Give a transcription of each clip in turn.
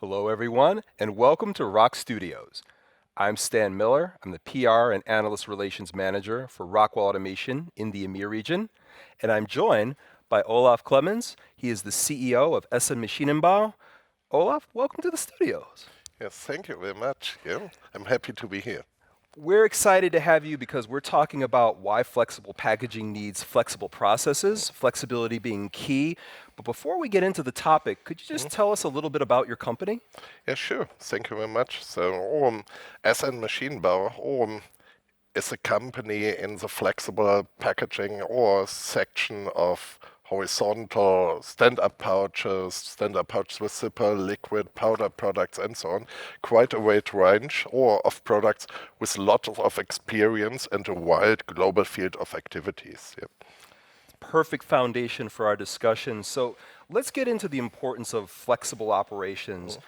Hello, everyone, and welcome to ROKStudios. I'm Stan Miller. I'm the PR and Analyst Relations Manager for Rockwell Automation in the EMEA region, and I'm joined by Olaf Clemens. He is the CEO of Essen Maschinenbau. Olaf, welcome to the studios. Yes, thank you very much. Yeah, I'm happy to be here. We're excited to have you because we're talking about why flexible packaging needs flexible processes, flexibility being key. But before we get into the topic, could you just Mhm. tell us a little bit about your company? Yeah, sure. Thank you very much. SN Maschinenbau is a company in the flexible packaging or section of horizontal stand-up pouches with zipper, liquid, powder products, and so on. Quite a wide range or of products with lots of experience and a wide global field of activities. Yeah. Perfect foundation for our discussion. So let's get into the importance of flexible operations.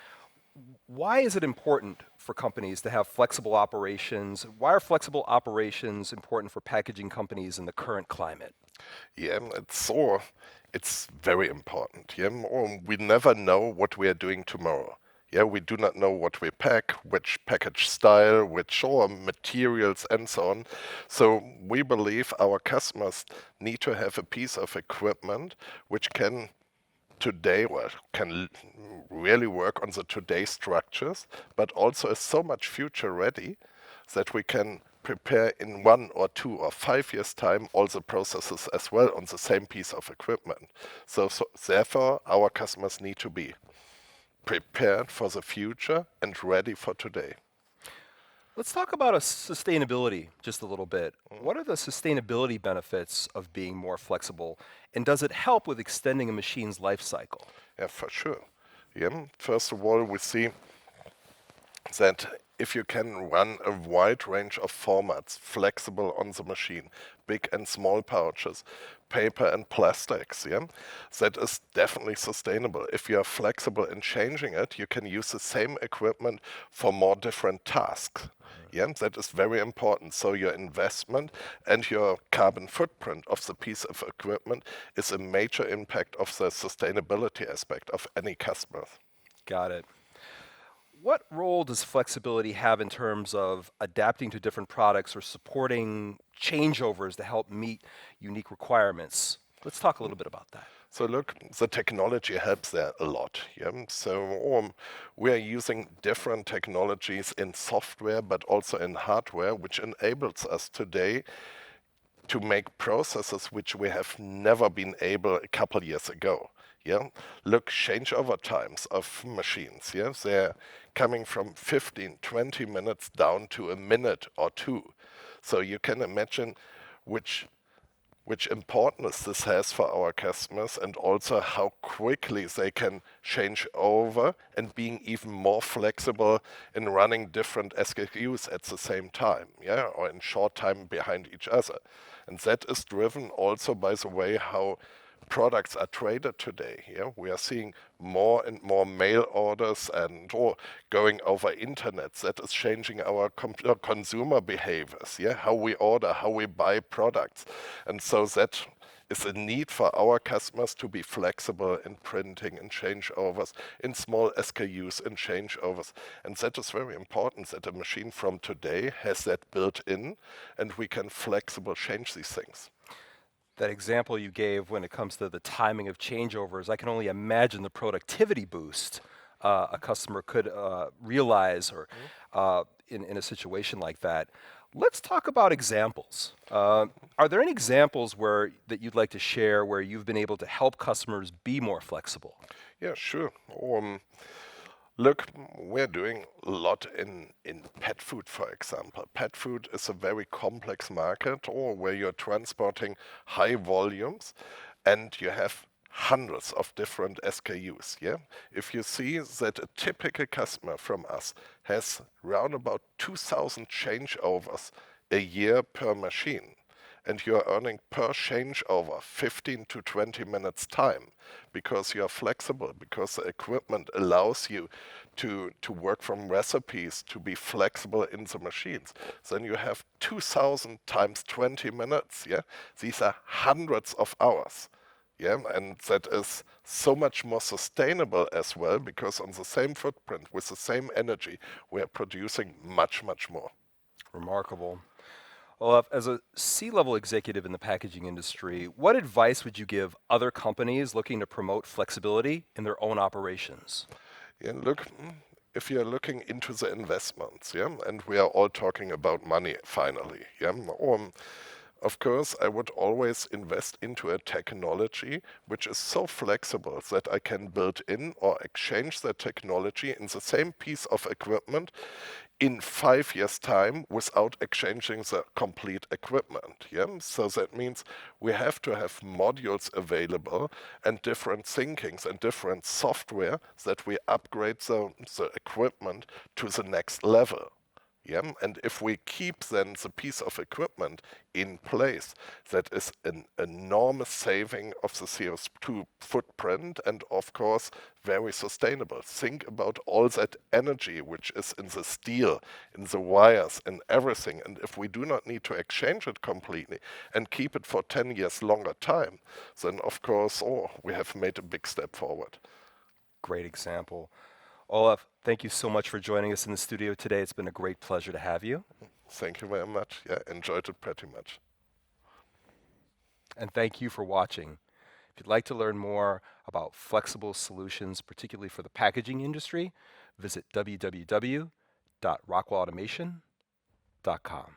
Why is it important for companies to have flexible operations? Why are flexible operations important for packaging companies in the current climate? Yeah, it's very important. Yeah, we never know what we are doing tomorrow. Yeah, we do not know what we pack, which package style, which materials, and so on. So we believe our customers need to have a piece of equipment which can today, well, really work on the today structures, but also is so much future ready that we can prepare in 1 or 2 or 5 years time all the processes as well on the same piece of equipment. So therefore, our customers need to be prepared for the future and ready for today. Let's talk about sustainability just a little bit. What are the sustainability benefits of being more flexible, and does it help with extending a machine's life cycle? Yeah, for sure. Yeah. First of all, we see that if you can run a wide range of formats flexible on the machine, big and small pouches, paper and plastics, yeah, that is definitely sustainable. If you are flexible in changing it, you can use the same equipment for more different tasks. Yeah, that is very important. So your investment and your carbon footprint of the piece of equipment is a major impact of the sustainability aspect of any customer. Got it. What role does flexibility have in terms of adapting to different products or supporting changeovers to help meet unique requirements? Let's talk a little bit about that. So look, the technology helps there a lot. Yeah? We are using different technologies in software, but also in hardware, which enables us today to make processes which we have never been able a couple years ago. Yeah, look, changeover times of machines. Yeah, they're coming from 15, 20 minutes down to a minute or two. So you can imagine which importance this has for our customers and also how quickly they can change over and being even more flexible in running different SKUs at the same time, yeah, or in short time behind each other. And that is driven also by the way how products are traded today. Yeah, we are seeing more and more mail orders and or going over internet. That is changing our consumer behaviors. Yeah, how we order, how we buy products, and so that is a need for our customers to be flexible in printing and changeovers, in small SKUs and changeovers. And that is very important that a machine from today has that built in and we can flexible change these things. That example you gave when it comes to the timing of changeovers, I can only imagine the productivity boost a customer could realize or in a situation like that. Let's talk about examples. Are there any examples that you'd like to share where you've been able to help customers be more flexible? Yeah, sure. Look, we're doing a lot in pet food, for example. Pet food is a very complex market or where you're transporting high volumes and you have hundreds of different SKUs, yeah? If you see that a typical customer from us has round about 2,000 changeovers a year per machine, and you're earning per changeover 15 to 20 minutes time because you're flexible, because the equipment allows you to work from recipes, to be flexible in the machines. Then you have 2,000 times 20 minutes, yeah? These are hundreds of hours. Yeah, and that is so much more sustainable as well, because on the same footprint with the same energy, we are producing much, much more. Remarkable. Olaf, as a C-level executive in the packaging industry, what advice would you give other companies looking to promote flexibility in their own operations? Yeah, look, if you're looking into the investments, yeah, and we are all talking about money finally, yeah, of course, I would always invest into a technology which is so flexible that I can build in or exchange that technology in the same piece of equipment in 5 years' time without exchanging the complete equipment. Yeah? So that means we have to have modules available and different thinkings and different software that we upgrade the equipment to the next level. Yeah, and if we keep then the piece of equipment in place, that is an enormous saving of the CO2 footprint and of course very sustainable. Think about all that energy which is in the steel, in the wires, in everything. And if we do not need to exchange it completely and keep it for 10 years longer time, then of course, we have made a big step forward. Great example. Olaf, thank you so much for joining us in the studio today. It's been a great pleasure to have you. Thank you very much. Yeah, enjoyed it pretty much. And thank you for watching. If you'd like to learn more about flexible solutions, particularly for the packaging industry, visit www.rockwellautomation.com.